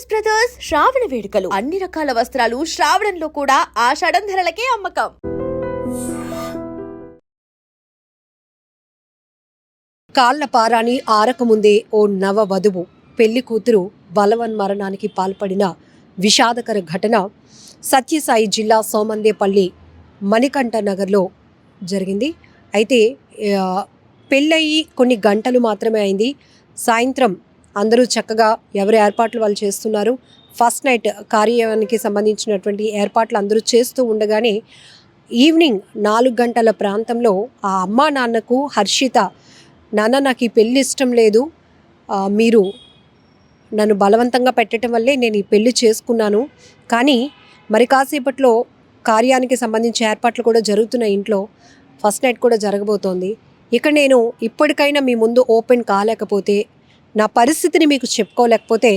Teachers brothers శ్రావణ వేడుకలు అన్ని రకాల వస్త్రాలు శ్రావణంలో కూడా ఆషాఢం ధరలకే అమ్మకం. కాళ్ల పారాని ఆరకముందే ఓ నవ వధువు పెళ్లి కూతురు బలవన్మరణానికి పాల్పడిన విషాదకర ఘటన సత్యసాయి జిల్లా సోమందేపల్లి మణికంఠ నగర్లో జరిగింది. అయితే పెళ్ళయి కొన్ని గంటలు మాత్రమే అయింది. సాయంత్రం అందరూ చక్కగా ఎవరి ఏర్పాట్లు వాళ్ళు చేస్తున్నారు. ఫస్ట్ నైట్ కార్యానికి సంబంధించినటువంటి ఏర్పాట్లు అందరూ చేస్తూ ఉండగానే ఈవినింగ్ 4 గంటల ప్రాంతంలో ఆ అమ్మా నాన్నకు హర్షిత, నాన్న నాకు ఈ పెళ్ళి ఇష్టం లేదు, మీరు నన్ను బలవంతంగా పెట్టడం వల్లే నేను ఈ పెళ్ళి చేసుకున్నాను, కానీ మరి కాసేపట్లో కార్యానికి సంబంధించి ఏర్పాట్లు కూడా జరుగుతున్నాయి, ఇంట్లో ఫస్ట్ నైట్ కూడా జరగబోతోంది. ఇక నేను ఇప్పటికైనా మీ ముందు ఓపెన్ కాలేకపోతే, నా పరిస్థితిని మీకు చెప్పుకోలేకపోతే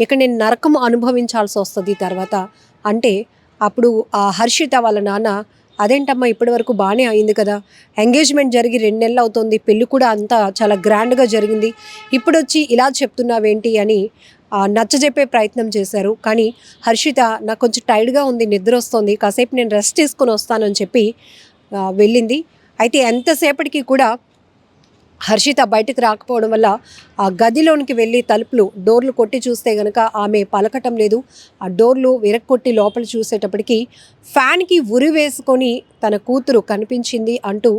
ఇక నేను నరకం అనుభవించాల్సి వస్తుంది తర్వాత అంటే, అప్పుడు ఆ హర్షిత వాళ్ళ నాన్న, అదేంటమ్మా ఇప్పటి వరకు బాగానే అయింది కదా, ఎంగేజ్మెంట్ జరిగి 2 నెలలు అవుతుంది, పెళ్ళి కూడా అంతా చాలా గ్రాండ్గా జరిగింది, ఇప్పుడు వచ్చి ఇలా చెప్తున్నావేంటి అని నచ్చజెప్పే ప్రయత్నం చేశారు. కానీ హర్షిత నాకు కొంచెం టైర్డ్గా ఉంది, నిద్ర వస్తుంది, కాసేపు నేను రెస్ట్ తీసుకొని వస్తానని చెప్పి వెళ్ళింది. అయితే ఎంతసేపటికి కూడా హర్షిత బయటకు రాకపోవడం వల్ల ఆ గదిలోనికి వెళ్ళి డోర్లు కొట్టి చూస్తే కనుక ఆమె పలకటం లేదు. ఆ డోర్లు విరక్కొట్టి లోపల చూసేటప్పటికి ఫ్యాన్కి ఉరి వేసుకొని తన కూతురు కనిపించింది అంటూ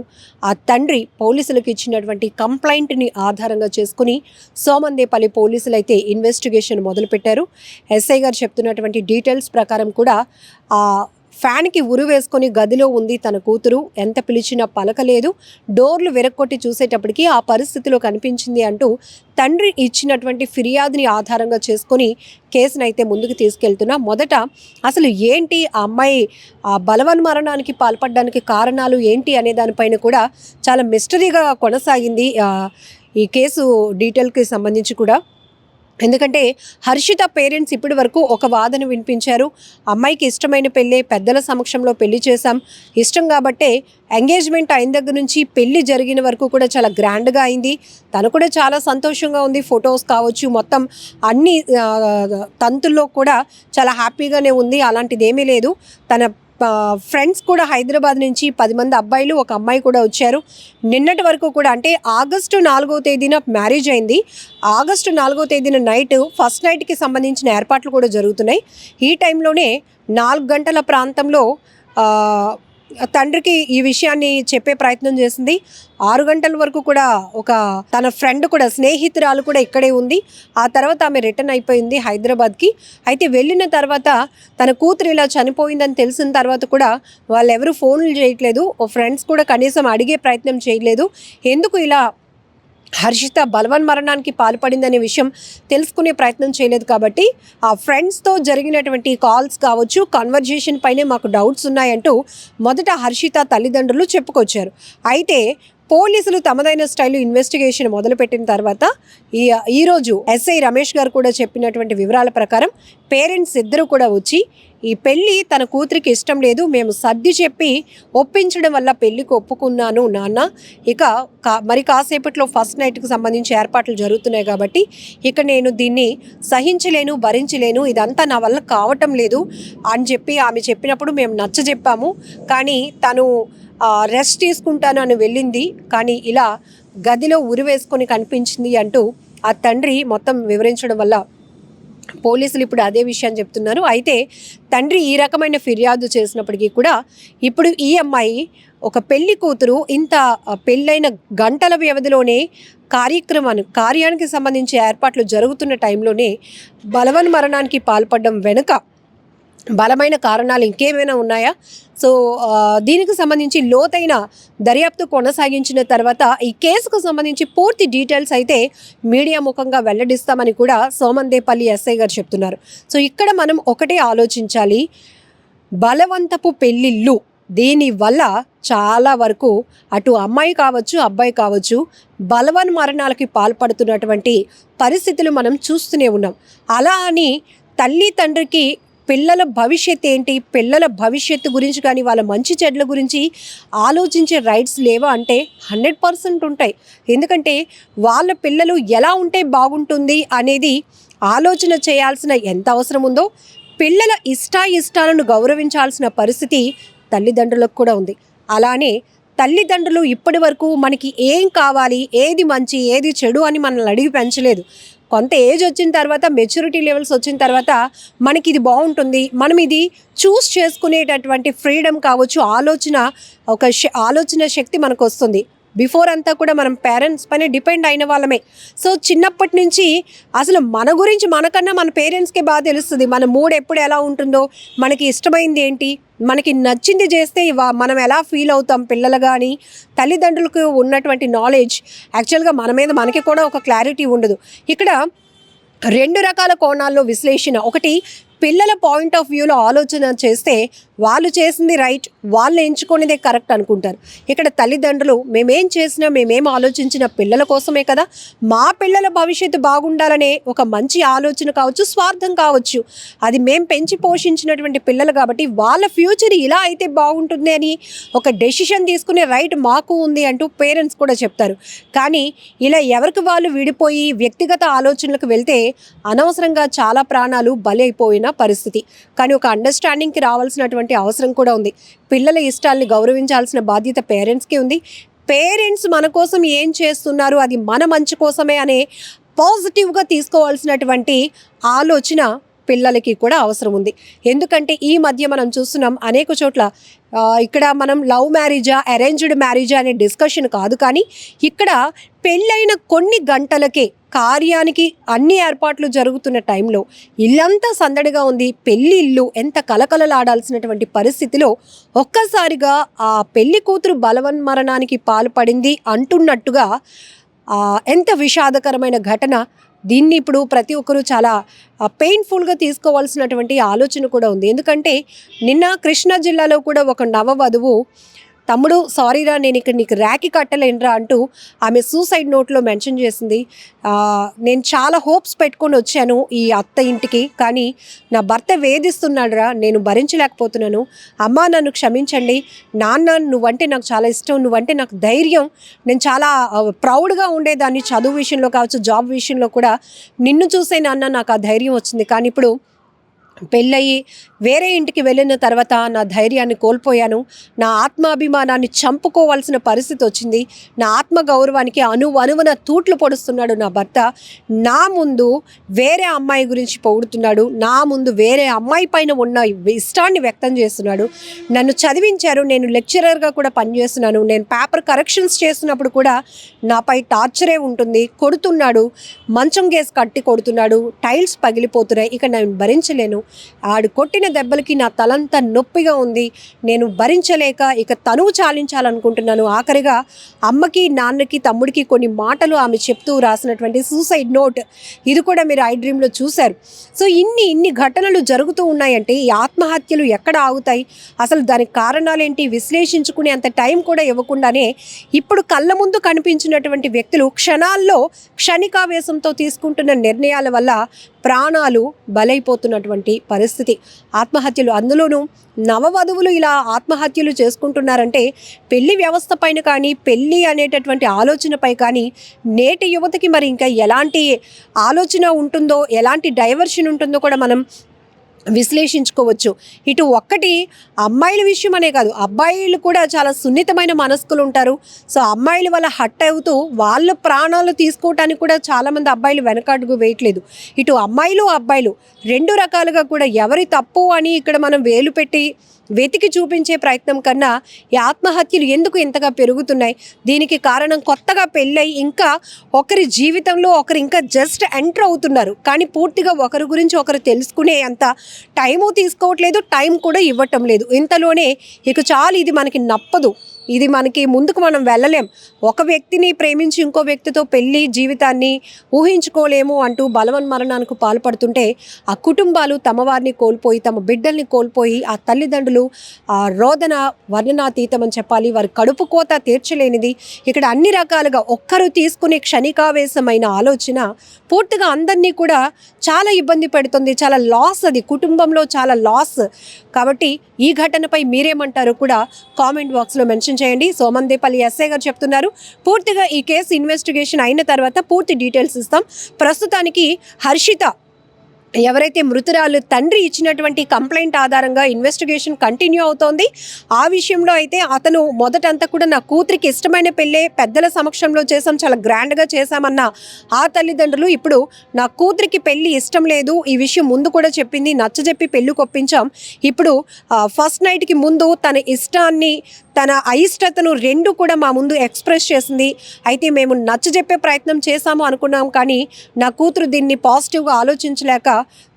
ఆ తండ్రి పోలీసులకు ఇచ్చినటువంటి కంప్లైంట్ని ఆధారంగా చేసుకుని సోమందేపల్లి పోలీసులు అయితే ఇన్వెస్టిగేషన్ మొదలుపెట్టారు. ఎస్ఐ గారు చెప్తున్నటువంటి డీటెయిల్స్ ప్రకారం కూడా ఆ ఫ్యాన్కి ఉరి వేసుకొని గదిలో ఉంది తన కూతురు, ఎంత పిలిచినా పలకలేదు, డోర్లు విరక్కొట్టి చూసేటప్పటికి ఆ పరిస్థితిలో కనిపించింది అంటూ తండ్రి ఇచ్చినటువంటి ఫిర్యాదుని ఆధారంగా చేసుకొని కేసునైతే ముందుకు తీసుకెళ్తున్నా. మొదట అసలు ఏంటి ఆ అమ్మాయి బలవన్మరణానికి పాల్పడడానికి కారణాలు ఏంటి అనే దానిపైన కూడా చాలా మిస్టరీగా కొనసాగింది ఈ కేసు డీటెయిల్కి సంబంధించి కూడా. ఎందుకంటే హర్షిత పేరెంట్స్ ఇప్పటి వరకు ఒక వాదన వినిపించారు, అమ్మాయికి ఇష్టమైన పెళ్ళే, పెద్దల సమక్షంలో పెళ్లి చేశాం, ఇష్టం కాబట్టే ఎంగేజ్మెంట్ అయిన దగ్గర నుంచి పెళ్లి జరిగిన వరకు కూడా చాలా గ్రాండ్గా అయింది, తను కూడా చాలా సంతోషంగా ఉంది, ఫొటోస్ కావచ్చు మొత్తం అన్ని తంతుల్లో కూడా చాలా హ్యాపీగానే ఉంది, అలాంటిది ఏమీ లేదు. తన ఫ్రెండ్స్ కూడా హైదరాబాద్ నుంచి 10 మంది అబ్బాయిలు, ఒక అమ్మాయి కూడా వచ్చారు. నిన్నటి వరకు కూడా అంటే ఆగస్టు 4వ తేదీన మ్యారేజ్ అయింది. ఆగస్టు 4వ తేదీన నైట్ ఫస్ట్ నైట్కి సంబంధించిన ఏర్పాట్లు కూడా జరుగుతున్నాయి. ఈ టైంలోనే 4 గంటల ప్రాంతంలో తండ్రికి ఈ విషయాన్ని చెప్పే ప్రయత్నం చేసింది. 6 గంటల వరకు కూడా ఒక తన ఫ్రెండ్ కూడా, స్నేహితురాలు కూడా ఇక్కడే ఉంది. ఆ తర్వాత ఆమె రిటర్న్ అయిపోయింది హైదరాబాద్కి. అయితే వెళ్ళిన తర్వాత తన కూతురు ఇలా చనిపోయిందని తెలిసిన తర్వాత కూడా వాళ్ళెవరూ ఫోన్లు చేయట్లేదు, ఫ్రెండ్స్ కూడా కనీసం అడిగే ప్రయత్నం చేయలేదు. ఎందుకు ఇలా హర్షిత బలవన్మరణానికి పాల్పడిందనే విషయం తెలుసుకునే ప్రయత్నం చేయలేదు. కాబట్టి ఆ ఫ్రెండ్స్తో జరిగినటువంటి కాల్స్ కావచ్చు, కన్వర్జేషన్ పైనే మాకు డౌట్స్ ఉన్నాయంటూ మొదట హర్షిత తల్లిదండ్రులు చెప్పుకొచ్చారు. అయితే పోలీసులు తమదైన స్టైల్లో ఇన్వెస్టిగేషన్ మొదలుపెట్టిన తర్వాత ఈరోజు ఎస్ఐ రమేష్ గారు కూడా చెప్పినటువంటి వివరాల ప్రకారం పేరెంట్స్ ఇద్దరు కూడా వచ్చి, ఈ పెళ్ళి తన కూతురికి ఇష్టం లేదు, మేము సర్ది చెప్పి ఒప్పించడం వల్ల పెళ్ళికి ఒప్పుకున్నాను నాన్న, ఇక మరి కాసేపట్లో ఫస్ట్ నైట్కి సంబంధించి ఏర్పాట్లు జరుగుతున్నాయి కాబట్టి ఇక నేను దీన్ని సహించలేను, భరించలేను, ఇదంతా నా వల్ల కావటం లేదు అని చెప్పి ఆమె చెప్పినప్పుడు మేము నచ్చజెప్పాము. కానీ తను రెస్ట్ తీసుకుంటాను అని వెళ్ళింది, కానీ ఇలా గదిలో ఉరి వేసుకొని కనిపించింది అంటూ ఆ తండ్రి మొత్తం వివరించడం వల్ల పోలీసులు ఇప్పుడు అదే విషయాన్ని చెప్తున్నారు. అయితే తండ్రి ఈ రకమైన ఫిర్యాదు చేసినప్పటికీ కూడా ఇప్పుడు ఈ అమ్మాయి ఒక పెళ్లి కూతురు ఇంత పెళ్ళైన గంటల వ్యవధిలోనే కార్యానికి సంబంధించి ఏర్పాట్లు జరుగుతున్న టైంలోనే బలవన్మరణానికి పాల్పడడం వెనుక బలమైన కారణాలు ఇంకేమైనా ఉన్నాయా? సో దీనికి సంబంధించి లోతైన దర్యాప్తు కొనసాగించిన తర్వాత ఈ కేసుకు సంబంధించి పూర్తి డీటెయిల్స్ అయితే మీడియా ముఖంగా వెల్లడిస్తామని కూడా సోమందేపల్లి ఎస్ఐ గారు చెప్తున్నారు. సో ఇక్కడ మనం ఒకటే ఆలోచించాలి, బలవంతపు పెళ్ళిళ్ళు దీనివల్ల చాలా వరకు అటు అమ్మాయి కావచ్చు, అబ్బాయి కావచ్చు, బలవన్మరణాలకి పాల్పడుతున్నటువంటి పరిస్థితులు మనం చూస్తూనే ఉన్నాం. అలా అని తల్లి తండ్రికి పిల్లల భవిష్యత్తు ఏంటి, పిల్లల భవిష్యత్తు గురించి కానీ వాళ్ళ మంచి చెడ్ల గురించి ఆలోచించే రైట్స్ లేవా అంటే 100% ఉంటాయి. ఎందుకంటే వాళ్ళ పిల్లలు ఎలా ఉంటే బాగుంటుంది అనేది ఆలోచన చేయాల్సిన ఎంత అవసరం ఉందో, పిల్లల ఇష్టాలను గౌరవించాల్సిన పరిస్థితి తల్లిదండ్రులకు కూడా ఉంది. అలానే తల్లిదండ్రులు ఇప్పటి వరకు మనకి ఏం కావాలి, ఏది మంచి ఏది చెడు అని మనల్ని అడిగి పెంచలేదు. కొంత ఏజ్ వచ్చిన తర్వాత, మెచ్యూరిటీ లెవెల్స్ వచ్చిన తర్వాత మనకి ఇది బాగుంటుంది, మనం ఇది చూస్ చేసుకునేటటువంటి ఫ్రీడమ్ కావచ్చు, ఆలోచన శక్తి మనకు వస్తుంది. బిఫోర్ అంతా కూడా మనం పేరెంట్స్ పైన డిపెండ్ అయిన వాళ్ళమే. సో చిన్నప్పటి నుంచి అసలు మన గురించి మనకన్నా మన పేరెంట్స్కే బాగా తెలుస్తుంది. మన మూడ్ ఎప్పుడు ఎలా ఉంటుందో, మనకి ఇష్టమైంది ఏంటి, మనకి నచ్చింది చేస్తే మనం ఎలా ఫీల్ అవుతాం పిల్లలు. కానీ తల్లిదండ్రులకు ఉన్నటువంటి నాలెడ్జ్ యాక్చువల్గా మన మీద మనకి కూడా ఒక క్లారిటీ ఉండదు. ఇక్కడ 2 రకాల కోణాల్లో విశ్లేషణ. ఒకటి, పిల్లల పాయింట్ ఆఫ్ వ్యూలో ఆలోచన చేస్తే వాళ్ళు చేసింది రైట్, వాళ్ళు ఎంచుకునేదే కరెక్ట్ అనుకుంటారు. ఇక్కడ తల్లిదండ్రులు మేమేం చేసినా, మేమేం ఆలోచించిన పిల్లల కోసమే కదా, మా పిల్లల భవిష్యత్తు బాగుండాలనే ఒక మంచి ఆలోచన కావచ్చు, స్వార్థం కావచ్చు, అది మేము పెంచి పోషించినటువంటి పిల్లలు కాబట్టి వాళ్ళ ఫ్యూచర్ ఇలా అయితే బాగుంటుంది అని ఒక డెసిషన్ తీసుకునే రైట్ మాకు ఉంది అంటూ పేరెంట్స్ కూడా చెప్తారు. కానీ ఇలా ఎవరికి వాళ్ళు విడిపోయి వ్యక్తిగత ఆలోచనలకు వెళ్తే అనవసరంగా చాలా ప్రాణాలు బలైపోయిన పరిస్థితి. కానీ ఒక అండర్స్టాండింగ్కి రావాల్సినటువంటి అవసరం కూడా ఉంది. పిల్లల ఇష్టాలని గౌరవించాల్సిన బాధ్యత పేరెంట్స్కి ఉంది. పేరెంట్స్ మన కోసం ఏం చేస్తున్నారు, అది మన మంచి కోసమే అనే పాజిటివ్గా తీసుకోవాల్సినటువంటి ఆలోచన పిల్లలకి కూడా అవసరం ఉంది. ఎందుకంటే ఈ మధ్య మనం చూస్తున్నాం అనేక చోట్ల, ఇక్కడ మనం లవ్ మ్యారేజా అరేంజ్డ్ మ్యారేజా అనే డిస్కషన్ కాదు, కానీ ఇక్కడ పెళ్ళైన కొన్ని గంటలకే కార్యానికి అన్ని ఏర్పాట్లు జరుగుతున్న టైంలో ఇల్లంతా సందడిగా ఉంది, పెళ్లి ఇల్లు ఎంత కలకలలాడాల్సినటువంటి పరిస్థితిలో ఒక్కసారిగా ఆ పెళ్లి కూతురు బలవన్మరణానికి పాల్పడింది అంటున్నట్టుగా ఎంత విషాదకరమైన ఘటన. దీన్ని ఇప్పుడు ప్రతి ఒక్కరూ చాలా పెయిన్ఫుల్గా తీసుకోవాల్సినటువంటి ఆలోచన కూడా ఉంది. ఎందుకంటే నిన్న కృష్ణా జిల్లాలో కూడా ఒక నవవధువు, తమ్ముడు సారీరా నేను ఇక్కడ నీకు రాఖీ కట్టలేనురా అంటూ ఆమె సూసైడ్ నోట్లో మెన్షన్ చేసింది. నేను చాలా హోప్స్ పెట్టుకొని వచ్చాను ఈ అత్త ఇంటికి, కానీ నా భర్త వేధిస్తున్నాడురా, నేను భరించలేకపోతున్నాను, అమ్మ నన్ను క్షమించండి, నాన్న నువ్వంటే నాకు చాలా ఇష్టం, నువ్వంటే నాకు ధైర్యం, నేను చాలా ప్రౌడ్గా ఉండేదాన్ని చదువు విషయంలో కావచ్చు, జాబ్ విషయంలో కూడా, నిన్ను చూసే నాన్న నాకు ఆ ధైర్యం వచ్చింది, కానీ ఇప్పుడు పెళ్ళయి వేరే ఇంటికి వెళ్ళిన తర్వాత నా ధైర్యాన్ని కోల్పోయాను, నా ఆత్మాభిమానాన్ని చంపుకోవాల్సిన పరిస్థితి వచ్చింది, నా ఆత్మగౌరవానికి అణువణువున తూట్లు పొడుస్తున్నాడు నా భర్త, నా ముందు వేరే అమ్మాయి గురించి పొగుడుతున్నాడు, నా ముందు వేరే అమ్మాయి పైన ఉన్న ఇష్టాన్ని వ్యక్తం చేస్తున్నాడు, నన్ను చదివించారు, నేను లెక్చరర్గా కూడా పనిచేస్తున్నాను, నేను పేపర్ కరెక్షన్స్ చేస్తున్నప్పుడు కూడా నాపై టార్చరే ఉంటుంది, కొడుతున్నాడు, మంచం గేసి కట్టి కొడుతున్నాడు, టైల్స్ పగిలిపోతున్నాయి, ఇక నేను భరించలేను, ఆడు కొట్టిన దెబ్బలకి నా తలంతా నొప్పిగా ఉంది, నేను భరించలేక ఇక తనువు చాలించాలనుకుంటున్నాను. ఆఖరిగా అమ్మకి, నాన్నకి, తమ్ముడికి కొన్ని మాటలు ఆమె చెప్తూ రాసినటువంటి సూసైడ్ నోట్, ఇది కూడా మీరు ఐ డ్రీమ్లో చూశారు. సో ఇన్ని ఘటనలు జరుగుతూ ఉన్నాయంటే ఈ ఆత్మహత్యలు ఎక్కడ ఆగుతాయి, అసలు దానికి కారణాలేంటి విశ్లేషించుకునే అంత టైం కూడా ఇవ్వకుండానే ఇప్పుడు కళ్ళ ముందు కనిపించినటువంటి వ్యక్తులు క్షణాల్లో క్షణికావేశంతో తీసుకుంటున్న నిర్ణయాల వల్ల ప్రాణాలు బలైపోతున్నటువంటి పరిస్థితి. ఆత్మహత్యలు, అందులోనూ నవవధువులు ఇలా ఆత్మహత్యలు చేసుకుంటున్నారంటే పెళ్లి వ్యవస్థ పైన కానీ, పెళ్ళి అనేటటువంటి ఆలోచనపై కానీ నేటి యువతకి మరి ఇంకా ఎలాంటి ఆలోచన ఉంటుందో, ఎలాంటి డైవర్షన్ ఉంటుందో కూడా మనం విశ్లేషించుకోవచ్చు. ఇటు ఒక్కటి అమ్మాయిల విషయం అనే కాదు, అబ్బాయిలు కూడా చాలా సున్నితమైన మనస్కులు ఉంటారు. సో అమ్మాయిల వల్ల హట్ అవుతూ వాళ్ళ ప్రాణాలు తీసుకోవటానికి కూడా చాలామంది అబ్బాయిలు వెనకాడుగు వేయట్లేదు. ఇటు అమ్మాయిలు అబ్బాయిలు 2 రకాలుగా కూడా ఎవరి తప్పు అని ఇక్కడ మనం వేలు పెట్టి వెతికి చూపించే ప్రయత్నం కన్నా ఈ ఆత్మహత్యలు ఎందుకు ఇంతగా పెరుగుతున్నాయి, దీనికి కారణం కొత్తగా పెళ్ళై ఇంకా ఒకరి జీవితంలో ఒకరు ఇంకా జస్ట్ ఎంటర్ అవుతున్నారు, కానీ పూర్తిగా ఒకరి గురించి ఒకరు తెలుసుకునే అంత టైము తీసుకోవట్లేదు, టైం కూడా ఇవ్వటం లేదు. ఇంతలోనే ఇక చాలు, ఇది మనకి నప్పదు, ఇది మనకి ముందుకు మనం వెళ్ళలేం, ఒక వ్యక్తిని ప్రేమించి ఇంకో వ్యక్తితో పెళ్లి జీవితాన్ని ఊహించుకోలేము అంటూ బలవన్మరణానికి పాల్పడుతుంటే ఆ కుటుంబాలు తమ వారిని కోల్పోయి, తమ బిడ్డల్ని కోల్పోయి, ఆ తల్లిదండ్రులు ఆ రోదన వర్ణనాతీతం అని చెప్పాలి, వారి కడుపు కోత తీర్చలేనిది. ఇక్కడ అన్ని రకాలుగా ఒక్కరు తీసుకునే క్షణికావేశమైన ఆలోచన పూర్తిగా అందరినీ కూడా చాలా ఇబ్బంది పెడుతుంది, చాలా లాస్, అది కుటుంబంలో చాలా లాస్. కాబట్టి ఈ ఘటనపై మీరేమంటారో కూడా కామెంట్ బాక్స్లో మెన్షన్ చేయండి. సోమందేపల్లి ఎస్ఐ గారు చెప్తున్నారు, పూర్తిగా ఈ కేసు ఇన్వెస్టిగేషన్ అయిన తర్వాత పూర్తి డీటెయిల్స్ ఇస్తాం. ప్రస్తుతానికి హర్షిత ఎవరైతే మృతురాలు తండ్రి ఇచ్చినటువంటి కంప్లైంట్ ఆధారంగా ఇన్వెస్టిగేషన్ కంటిన్యూ అవుతోంది. ఆ విషయంలో అయితే అతను మొదటంతా కూడా నా కూతురికి ఇష్టమైన పెళ్ళే పెద్దల సమక్షంలో చేసాం, చాలా గ్రాండ్గా చేశామన్న ఆ తల్లిదండ్రులు ఇప్పుడు నా కూతురికి పెళ్ళి ఇష్టం లేదు, ఈ విషయం ముందు కూడా చెప్పింది, నచ్చజెప్పి పెళ్ళి కొప్పించాం, ఇప్పుడు ఫస్ట్ నైట్కి ముందు తన ఇష్టాన్ని తన అయిష్టతను రెండు కూడా మా ముందు ఎక్స్ప్రెస్ చేసింది. అయితే మేము నచ్చజెప్పే ప్రయత్నం చేశాము అనుకున్నాం, కానీ నా కూతురు దీన్ని పాజిటివ్గా ఆలోచించలేక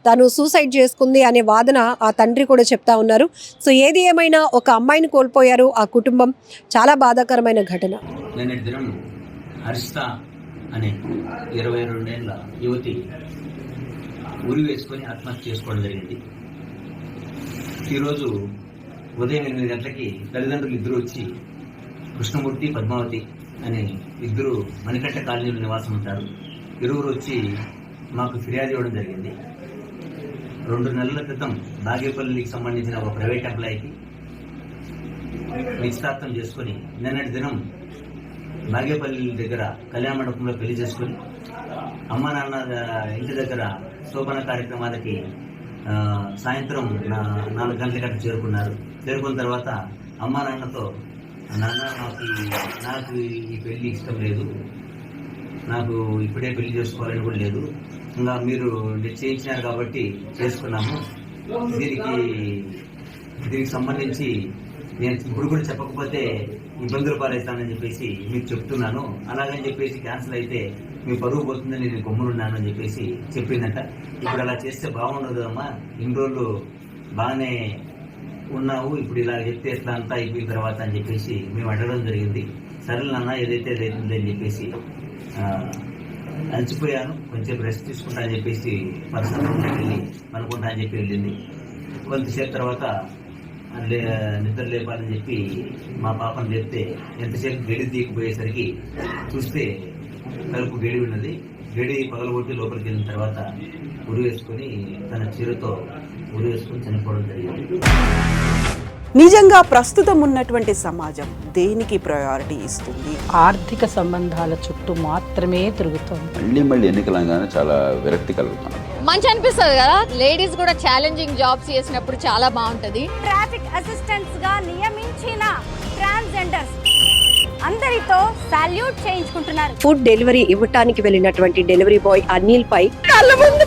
తను సూసైడ్ చేసుకుంది అనే వాదన ఆ తండ్రి కూడా చెప్తా ఉన్నారు. సో ఏది ఏమైనా ఒక అమ్మాయిని కోల్పోయారు ఆ కుటుంబం. చాలా బాధాకరమైన ఘటన. నిన్నటి దినం హర్షిత అనే 22 ఏళ్ల యువతి ఉరి వేసుకొని ఆత్మహత్య చేసుకోవడం జరిగింది. ఈరోజు ఉదయం 8 గంటలకి తల్లిదండ్రులు ఇద్దరు వచ్చి, కృష్ణమూర్తి పద్మావతి అనే ఇద్దరు మణికంఠ కాలనీలో నివాసం ఉంటారు, ఇరువురు వచ్చి మాకు ఫిర్యాదు ఇవ్వడం జరిగింది. 2 నెలల క్రితం బాగేపల్లికి సంబంధించిన ఒక ప్రైవేట్ ఎంప్లాయీకి నిశ్చితార్థం చేసుకుని నిన్నటి దినం బాగేపల్లి దగ్గర కళ్యాణ మండపంలో పెళ్లి చేసుకుని అమ్మ నాన్న ఇంటి దగ్గర శోభన కార్యక్రమాలకి సాయంత్రం 4 గంటల గంట చేరుకున్నారు. చేరుకున్న తర్వాత అమ్మ నాన్నతో, నాన్న నాకు ఈ పెళ్లి ఇష్టం లేదు, నాకు ఇప్పుడే పెళ్లి చేసుకోవాలని కూడా లేదు, ఇంకా మీరు నిశ్చయించినారు కాబట్టి చేసుకున్నాము, దీనికి సంబంధించి నేను ఇప్పుడు కూడా చెప్పకపోతే ఇబ్బందులు పాలవుతానని చెప్పేసి మీకు చెప్తున్నాను, అలాగని చెప్పేసి క్యాన్సిల్ అయితే మీ పరువు పోతుందని నేను గమ్మునున్నాను అని చెప్పేసి చెప్పిందంట. ఇప్పుడు అలా చేస్తే బాగుండదు అమ్మా, ఇన్ని రోజులు బాగానే ఉన్నావు, ఇప్పుడు ఇలా చెప్తే ఎట్లా అంతా అయిపోయిన తర్వాత అని చెప్పేసి మేము అడగడం జరిగింది. సరేలే నాన్న, ఏదైతే అదైతుంది అని చెప్పేసి అలసిపోయాను, కొంచెం రెస్ట్ తీసుకుంటా అని చెప్పేసి పర్సనల్ వెళ్ళి అనుకుంటా అని చెప్పి వెళ్ళింది. కొంతసేపు తర్వాత నిద్ర లేపాలని చెప్పి మా పాపను లేపితే ఎంతసేపు గడి తీయకపోయేసరికి చూస్తే కలుపు గడి ఉన్నది. గడి పగలగొట్టి లోపలికి వెళ్ళిన తర్వాత ఉరి వేసుకొని తన చీరతో ఉరి వేసుకొని చనిపోవడం జరిగింది. నిజంగా ప్రస్తుతం ఉన్నటువంటి సమాజం దేనికి ప్రయారిటీ ఇస్తుంది? ఆర్థిక సంబంధాల చుట్టూ మాత్రమే తిరుగుతోంది. మళ్ళీ ఎన్నికలంగానే చాలా విరక్తి కలుగుతున్నాం. మంచి అనిపిస్తుంది కదా, లేడీస్ కూడా ఛాలెంజింగ్ జాబ్స్ చేసినప్పుడు చాలా బాగుంటది. ట్రాఫిక్ అసిస్టెంట్స్ గా నియమించిన ట్రాన్స్జెండర్స్ అందరితో సాల్యూట్ చేయించుకుంటున్నారు. ఫుడ్ డెలివరీ ఇవ్వటానికి వెళ్ళినటువంటి డెలివరీ బాయ్ అనిల్ పై కళ్ళ ముందు